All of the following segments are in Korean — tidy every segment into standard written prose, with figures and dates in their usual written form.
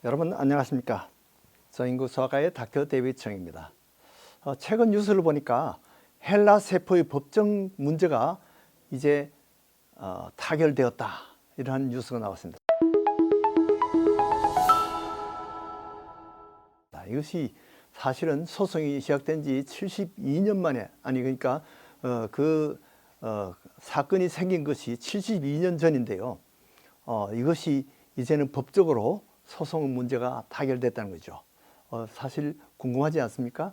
여러분 안녕하십니까? 저인구수학과의 닥터 데이비드 청입니다. 최근 뉴스를 보니까 헬라 세포의 법정 문제가 이제 타결되었다, 이러한 뉴스가 나왔습니다. 이것이 사실은 소송이 시작된 지 72년 만에, 그러니까 사건이 생긴 것이 72년 전인데요. 이것이 이제는 법적으로 소송 문제가 타결됐다는 거죠. 사실 궁금하지 않습니까?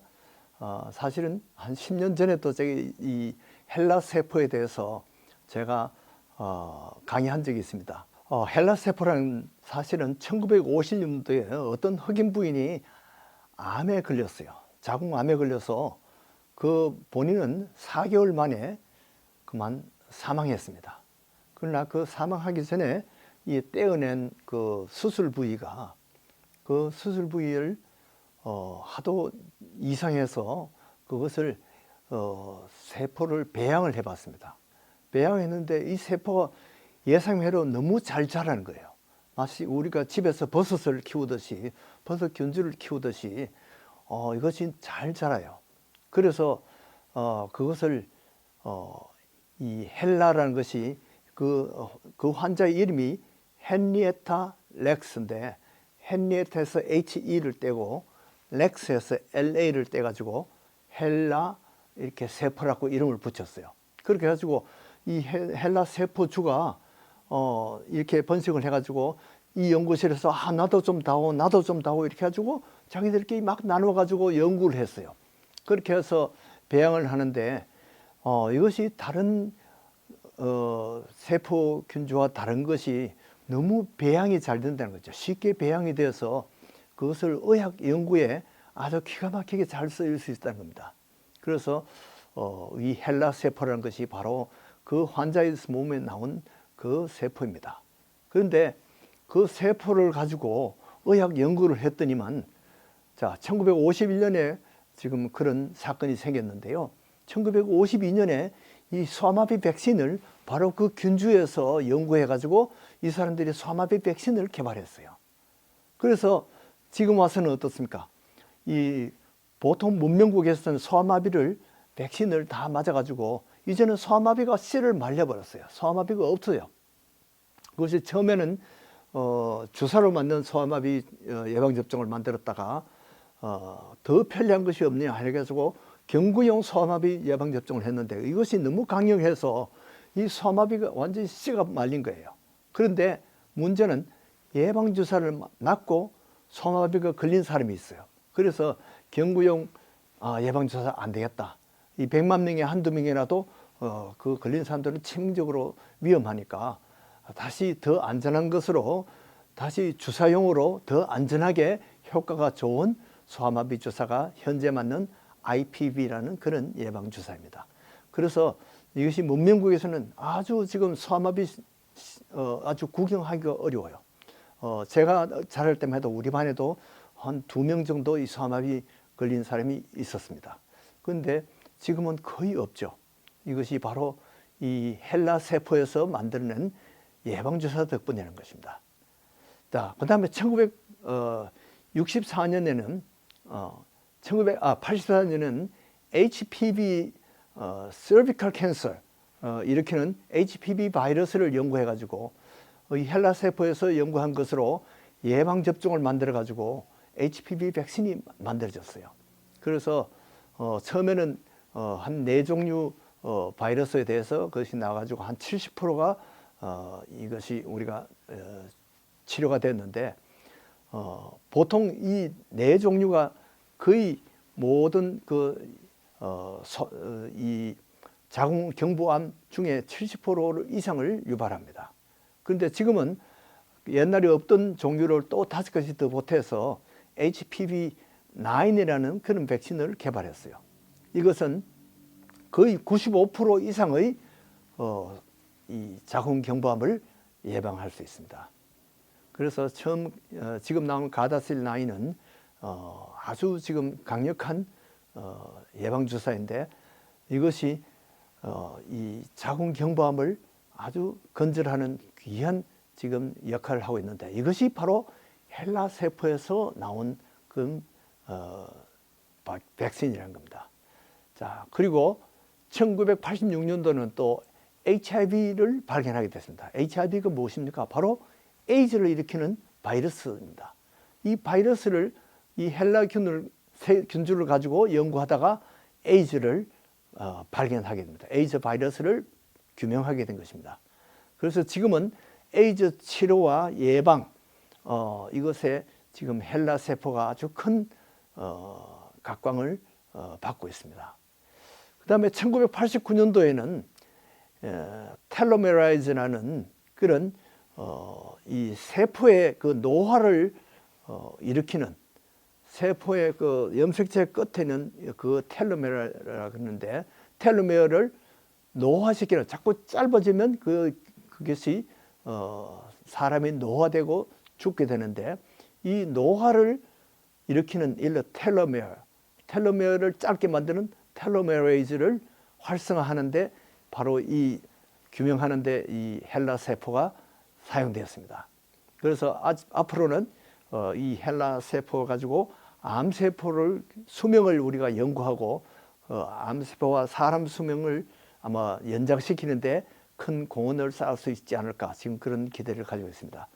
사실은 한 10년 전에 또 이 헬라 세포에 대해서 제가 강의한 적이 있습니다. 헬라 세포라는 사실은 1950년도에 어떤 흑인 부인이 암에 걸렸어요. 자궁암에 걸려서 그 본인은 4개월 만에 그만 사망했습니다. 그러나 그 사망하기 전에 이 떼어낸 그 수술 부위가, 그 수술 부위를 하도 이상해서 그것을 세포를 배양을 해봤습니다. 배양했는데 이 세포가 예상외로 너무 잘 자라는 거예요. 마치 우리가 집에서 버섯을 키우듯이, 버섯 균주를 키우듯이 이것이 잘 자라요. 그래서 그것을 이 헬라라는 것이 그 환자의 이름이 헨리에타 렉스인데, 헨리에타에서 HE를 떼고 렉스에서 LA를 떼가지고 헬라 이렇게 세포라고 이름을 붙였어요. 그렇게 해가지고 이 헬라 세포주가 이렇게 번식을 해가지고 이 연구실에서 나도 좀 다오, 나도 좀 다오, 이렇게 해가지고 자기들끼리 막 나눠가지고 연구를 했어요. 그렇게 해서 배양을 하는데 이것이 다른 세포균주와 다른 것이 너무 배양이 잘 된다는 거죠. 쉽게 배양이 되어서 그것을 의학 연구에 아주 기가 막히게 잘 쓰일 수 있다는 겁니다. 그래서 이 헬라 세포라는 것이 바로 그 환자의 몸에 나온 그 세포입니다. 그런데 그 세포를 가지고 의학 연구를 했더니만, 자, 1951년에 지금 그런 사건이 생겼는데요. 1952년에 이 소아마비 백신을 바로 그 균주에서 연구해가지고 이 사람들이 소아마비 백신을 개발했어요. 그래서 지금 와서는 어떻습니까? 이 보통 문명국에서는 소아마비를 백신을 다 맞아가지고 이제는 소아마비가 씨를 말려버렸어요. 소아마비가 없어요. 그것이 처음에는 주사로 맞는 소아마비 예방접종을 만들었다가 더 편리한 것이 없냐 해가지고 경구용 소아마비 예방접종을 했는데 이것이 너무 강력해서 이 소아마비가 완전히 씨가 말린 거예요. 그런데 문제는 예방주사를 맞고 소아마비가 걸린 사람이 있어요. 그래서 경구용 예방주사 안 되겠다. 이 100만 명에 한두 명이라도 그 걸린 사람들은 치명적으로 위험하니까 다시 더 안전한 것으로, 다시 주사용으로 더 안전하게 효과가 좋은 소아마비 주사가 현재 맞는 IPV라는 그런 예방주사입니다. 그래서 이것이 문명국에서는 아주 지금 소아마비 아주 구경하기가 어려워요. 제가 자랄 때만 해도 우리 반에도 한 2명 정도 이 소아마비 걸린 사람이 있었습니다. 그런데 지금은 거의 없죠. 이것이 바로 이 헬라 세포에서 만들어낸 예방주사 덕분이라는 것입니다. 자, 그 다음에 1964년에는 84년에는 HPV cervical cancer 일으키는 HPV 바이러스를 연구해가지고 이 헬라 세포에서 연구한 것으로 예방접종을 만들어가지고 HPV 백신이 만들어졌어요. 그래서 처음에는 한 4종류 바이러스에 대해서 그것이 나와가지고 한 70%가 이것이 우리가 치료가 됐는데 보통 이 4종류가 거의 모든 이 자궁경부암 중에 70% 이상을 유발합니다. 그런데 지금은 옛날에 없던 종류를 또 5가지 더 보태서 HPV9이라는 그런 백신을 개발했어요. 이것은 거의 95% 이상의 이 자궁경부암을 예방할 수 있습니다. 그래서 지금 나온 가다실 9은 아주 지금 강력한 예방주사인데 이것이 이 자궁경부암을 아주 건절하는 귀한 지금 역할을 하고 있는데 이것이 바로 헬라 세포에서 나온 그 백신이라는 겁니다. 자, 그리고 1986년도는 또 HIV를 발견하게 됐습니다. HIV가 무엇입니까? 바로 에이즈를 일으키는 바이러스입니다. 이 바이러스를 이 헬라 균주를 가지고 연구하다가 에이즈를 발견하게 됩니다. 에이즈 바이러스를 규명하게 된 것입니다. 그래서 지금은 에이즈 치료와 예방 이것에 지금 헬라 세포가 아주 큰 각광을 받고 있습니다. 그 다음에 1989년도에는 텔로메라이즈라는 그런 이 세포의 그 노화를 일으키는 세포의 그 염색체 끝에는 그 텔로메라라고 하는데 텔로메어를 노화시키는 자꾸 짧아지면 그것이 사람이 노화되고 죽게 되는데 이 노화를 일으키는 일러 텔로메어를 짧게 만드는 텔로메레이즈를 활성화하는데 바로 이 규명하는데 이 헬라 세포가 사용되었습니다. 그래서 앞으로는 이 헬라 세포 가지고 암세포를 수명을 우리가 연구하고 암세포와 사람 수명을 아마 연장시키는데 큰 공헌을 쌓을 수 있지 않을까 지금 그런 기대를 가지고 있습니다.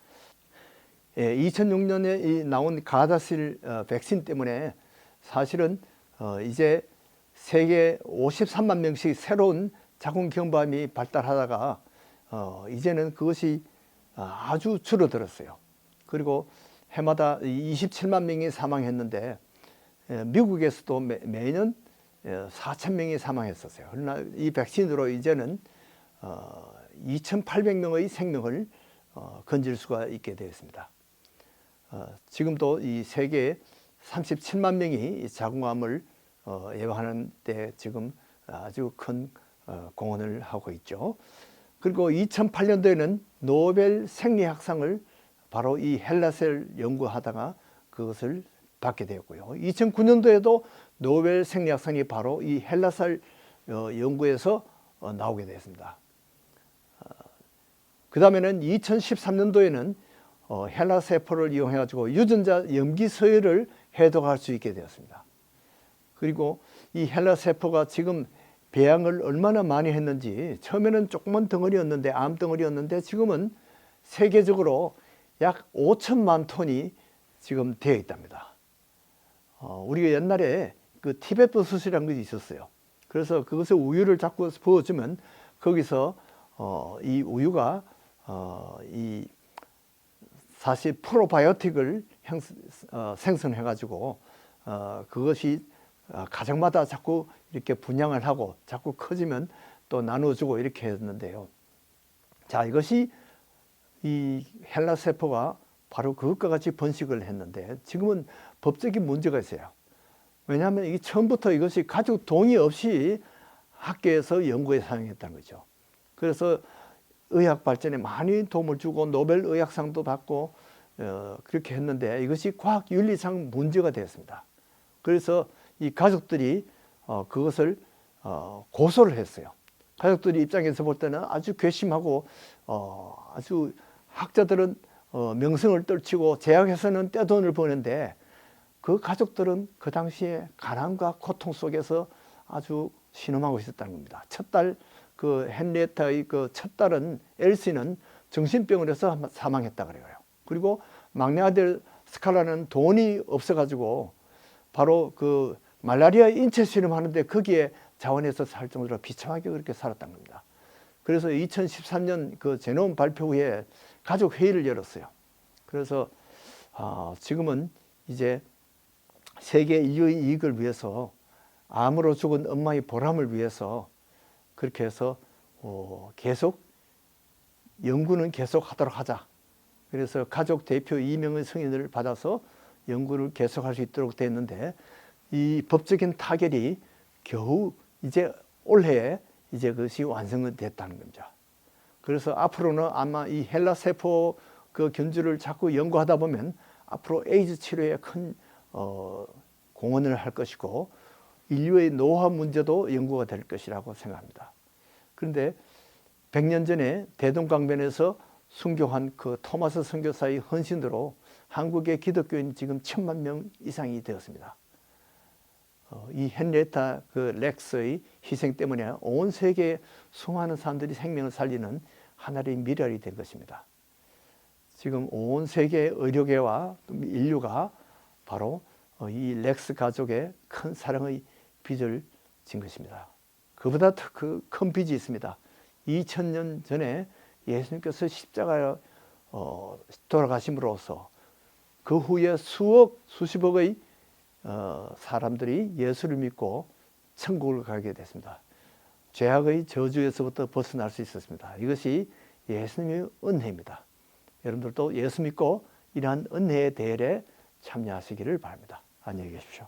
2006년에 나온 가다실 백신 때문에 사실은 이제 세계 53만 명씩 새로운 자궁경부암이 발달하다가 이제는 그것이 아주 줄어들었어요. 그리고 해마다 27만 명이 사망했는데 미국에서도 매년 4천 명이 사망했었어요. 그러나 이 백신으로 이제는 2,800명의 생명을 건질 수가 있게 되었습니다. 지금도 이 세계에 37만 명이 자궁암을 예방하는 데 지금 아주 큰 공헌을 하고 있죠. 그리고 2008년도에는 노벨 생리학상을 바로 이 헬라셀 연구하다가 그것을 받게 되었고요. 2009년도에도 노벨 생리학상이 바로 이 헬라셀 연구에서 나오게 되었습니다. 그 다음에는 2013년도에는 헬라세포를 이용해 가지고 유전자 염기 서열을 해독할 수 있게 되었습니다. 그리고 이 헬라세포가 지금 배양을 얼마나 많이 했는지 처음에는 조그만 덩어리였는데 암덩어리였는데 지금은 세계적으로 약 5천만 톤이 지금 되어 있답니다. 우리가 옛날에 그 티베트 수술이라는 것이 있었어요. 그래서 그것에 우유를 자꾸 부어주면 거기서 이 우유가 이 사실 프로바이오틱을 생성해 가지고 그것이 가정마다 자꾸 이렇게 분양을 하고 자꾸 커지면 또 나눠주고 이렇게 했는데요. 자, 이것이 이 헬라 세포가 바로 그것과 같이 번식을 했는데 지금은 법적인 문제가 있어요. 왜냐하면 이게 처음부터 이것이 가족 동의 없이 학계에서 연구에 사용했다는 거죠. 그래서 의학 발전에 많이 도움을 주고 노벨 의학상도 받고 그렇게 했는데 이것이 과학윤리상 문제가 되었습니다. 그래서 이 가족들이 그것을 고소를 했어요. 가족들이 입장에서 볼 때는 아주 괘씸하고 아주 학자들은 명성을 떨치고 제약회사는 떼돈을 버는데 그 가족들은 그 당시에 가난과 고통 속에서 아주 신음하고 있었다는 겁니다. 첫딸 그 헨리에타의 그 첫 딸은 엘시는 정신병을 해서 사망했다 그래요. 그리고 막내 아들 스칼라는 돈이 없어가지고 바로 그 말라리아 인체 실험하는데 거기에 자원해서 살 정도로 비참하게 그렇게 살았다는 겁니다. 그래서 2013년 그 제놈 발표 후에 가족 회의를 열었어요. 그래서 지금은 이제 세계 인류의 이익을 위해서 암으로 죽은 엄마의 보람을 위해서 그렇게 해서 계속 연구는 계속 하도록 하자. 그래서 가족 대표 2명의 승인을 받아서 연구를 계속할 수 있도록 됐는데 이 법적인 타결이 겨우 이제 올해에 이제 그것이 완성됐다는 겁니다. 그래서 앞으로는 아마 이 헬라 세포 그 균주를 자꾸 연구하다 보면 앞으로 에이즈 치료에 큰 공헌을 할 것이고 인류의 노화 문제도 연구가 될 것이라고 생각합니다. 그런데 100년 전에 대동강변에서 순교한 그 토마스 선교사의 헌신으로 한국의 기독교인 지금 1,000만 명 이상이 되었습니다. 이 헨리에타 그 렉스의 희생 때문에 온 세계에 수많은 사람들이 생명을 살리는 하나의 미랄이 된 것입니다. 지금 온 세계 의료계와 인류가 바로 이 렉스 가족의 큰 사랑의 빚을 진 것입니다. 그보다 더 큰 빚이 있습니다. 2000년 전에 예수님께서 십자가에 돌아가심으로써 그 후에 수억 수십억의 사람들이 예수를 믿고 천국을 가게 됐습니다. 죄악의 저주에서부터 벗어날 수 있었습니다. 이것이 예수님의 은혜입니다. 여러분들도 예수 믿고 이러한 은혜의 대열에 참여하시기를 바랍니다. 안녕히 계십시오.